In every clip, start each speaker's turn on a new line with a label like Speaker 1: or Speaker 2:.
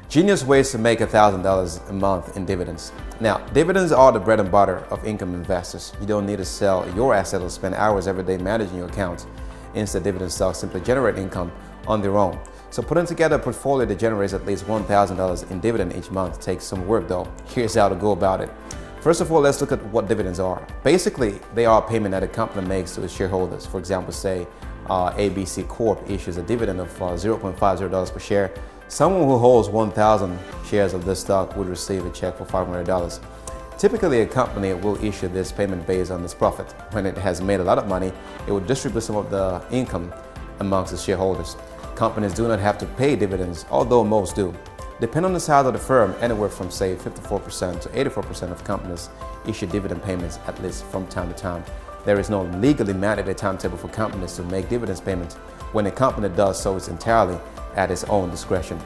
Speaker 1: Genius ways to make $1,000 a month in dividends. Now, dividends are the bread and butter of income investors. You don't need to sell your asset or spend hours every day managing your accounts. Instead, dividend stocks simply generate income on their own. So putting together a portfolio that generates at least $1,000 in dividend each month takes some work though. Here's how to go about it. First of all, let's look at what dividends are. Basically, they are a payment that a company makes to its shareholders. For example, say ABC Corp issues a dividend of $0.50 per share. Someone who holds 1,000 shares of this stock would receive a check for $500. Typically, a company will issue this payment based on its profit. When it has made a lot of money, it will distribute some of the income amongst its shareholders. Companies do not have to pay dividends, although most do. Depending on the size of the firm, anywhere from say 54% to 84% of companies issue dividend payments at least from time to time. There is no legally mandated timetable for companies to make dividends payments. When a company does so, it's entirely at its own discretion.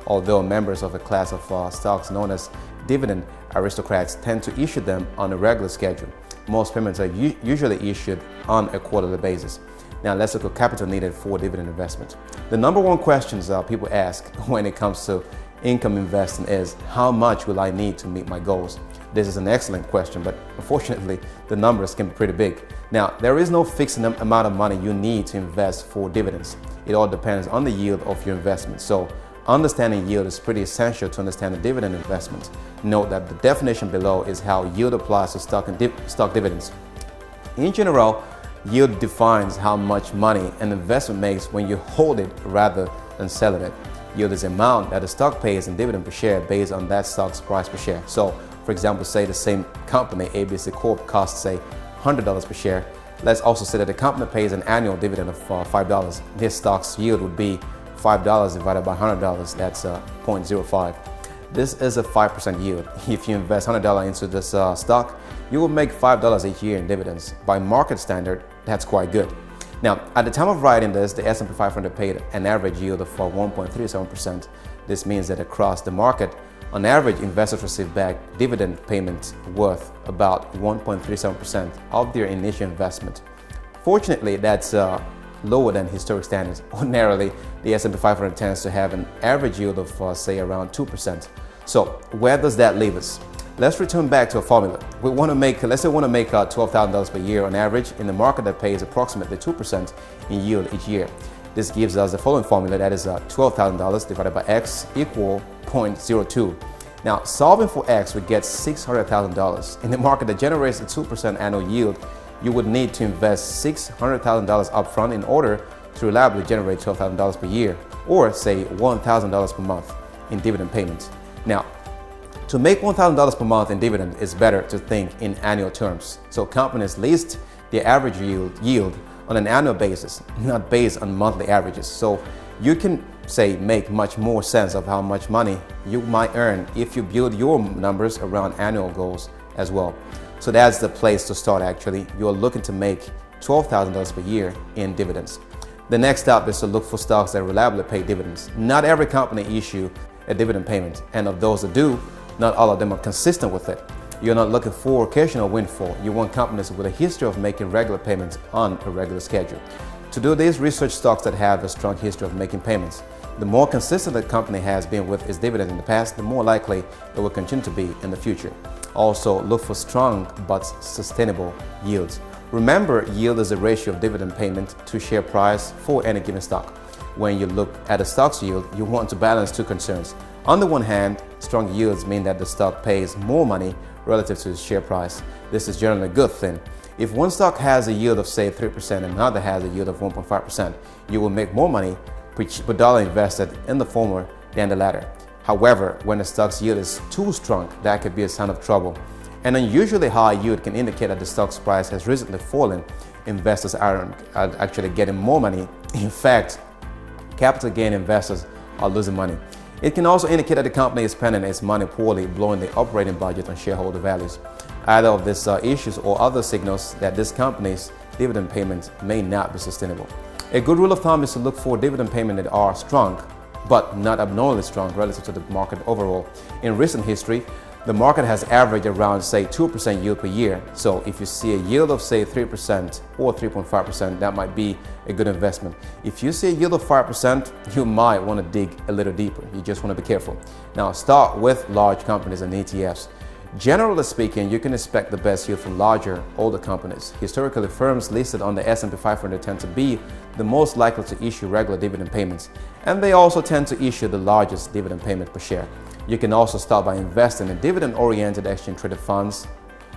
Speaker 1: Although members of a class of stocks known as dividend aristocrats tend to issue them on a regular schedule, most payments are usually issued on a quarterly basis. Now let's look at capital needed for dividend investment. The number one questions people ask when it comes to income investing is, how much will I need to meet my goals? This is an excellent question, but unfortunately, the numbers can be pretty big. Now, there is no fixed amount of money you need to invest for dividends. It all depends on the yield of your investment. So, understanding yield is pretty essential to understand the dividend investment. Note that the definition below is how yield applies to stock dividends. In general, yield defines how much money an investment makes when you hold it rather than selling it. Yield is the amount that the stock pays in dividend per share based on that stock's price per share. So, for example, say the same company, ABC Corp, costs say $100 per share. Let's also say that the company pays an annual dividend of $5. This stock's yield would be $5 divided by $100. That's 0.05. This is a 5% yield. If you invest $100 into this stock, you will make $5 each year in dividends. By market standard, that's quite good. Now, at the time of writing this, the S&P 500 paid an average yield of 1.37%. This means that across the market, on average, investors receive back dividend payments worth about 1.37% of their initial investment. Fortunately, that's lower than historic standards. Ordinarily, the S&P 500 tends to have an average yield of, say, around 2%. So, where does that leave us? Let's return back to a formula. Let's say we want to make $12,000 per year on average in the market that pays approximately 2% in yield each year. This gives us the following formula, that is $12,000 divided by X equal 0.02. Now, solving for X, we get $600,000. In the market that generates a 2% annual yield, you would need to invest $600,000 upfront in order to reliably generate $12,000 per year, or say $1,000 per month in dividend payments. Now, to make $1,000 per month in dividend, it's better to think in annual terms. So companies list their average yield on an annual basis, not based on monthly averages. So you can say make much more sense of how much money you might earn if you build your numbers around annual goals as well. So that's the place to start actually. You're looking to make $12,000 per year in dividends. The next step is to look for stocks that reliably pay dividends. Not every company issue a dividend payment, and of those that do, not all of them are consistent with it. You're not looking for occasional windfall. You want companies with a history of making regular payments on a regular schedule. To do this, research stocks that have a strong history of making payments. The more consistent the company has been with its dividend in the past, the more likely it will continue to be in the future. Also, look for strong but sustainable yields. Remember, yield is a ratio of dividend payment to share price for any given stock. When you look at a stock's yield, you want to balance two concerns. On the one hand, strong yields mean that the stock pays more money relative to its share price. This is generally a good thing. If one stock has a yield of say 3% and another has a yield of 1.5%, you will make more money per dollar invested in the former than the latter. However, when a stock's yield is too strong, that could be a sign of trouble. An unusually high yield can indicate that the stock's price has recently fallen. Investors are actually getting more money. In fact, capital gain investors are losing money. It can also indicate that the company is spending its money poorly, blowing the operating budget on shareholder values. Either of these issues or other signals that this company's dividend payments may not be sustainable. A good rule of thumb is to look for dividend payments that are strong, but not abnormally strong relative to the market overall. In recent history, The market has averaged around, say, 2% yield per year. So if you see a yield of, say, 3% or 3.5%, that might be a good investment. If you see a yield of 5%, you might want to dig a little deeper. You just want to be careful. Now, start with large companies and ETFs. Generally speaking, you can expect the best yield from larger, older companies. Historically, firms listed on the S&P 500 tend to be the most likely to issue regular dividend payments, and they also tend to issue the largest dividend payment per share. You can also start by investing in dividend-oriented exchange-traded funds,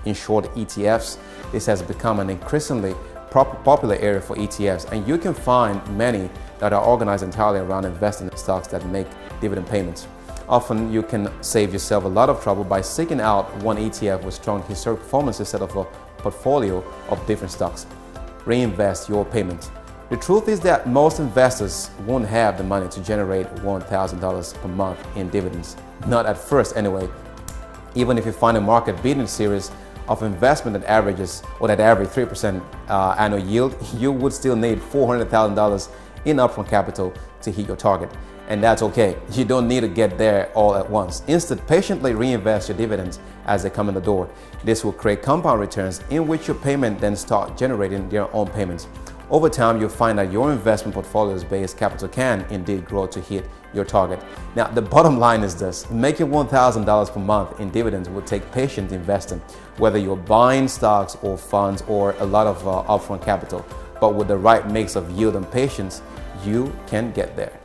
Speaker 1: in short, ETFs. This has become an increasingly popular area for ETFs, and you can find many that are organized entirely around investing in stocks that make dividend payments. Often you can save yourself a lot of trouble by seeking out one ETF with strong historic performance instead of a portfolio of different stocks. Reinvest your payment. The truth is that most investors won't have the money to generate $1,000 per month in dividends. Not at first anyway. Even if you find a market-beating series of investment that averages or that average 3% annual yield, you would still need $400,000 in upfront capital to hit your target. And that's okay. You don't need to get there all at once. Instead, patiently reinvest your dividends as they come in the door. This will create compound returns in which your payment then start generating their own payments. Over time, you'll find that your investment portfolio's base capital can indeed grow to hit your target. Now, the bottom line is this: making $1,000 per month in dividends will take patient investing, whether you're buying stocks or funds or a lot of upfront capital. But with the right mix of yield and patience, you can get there.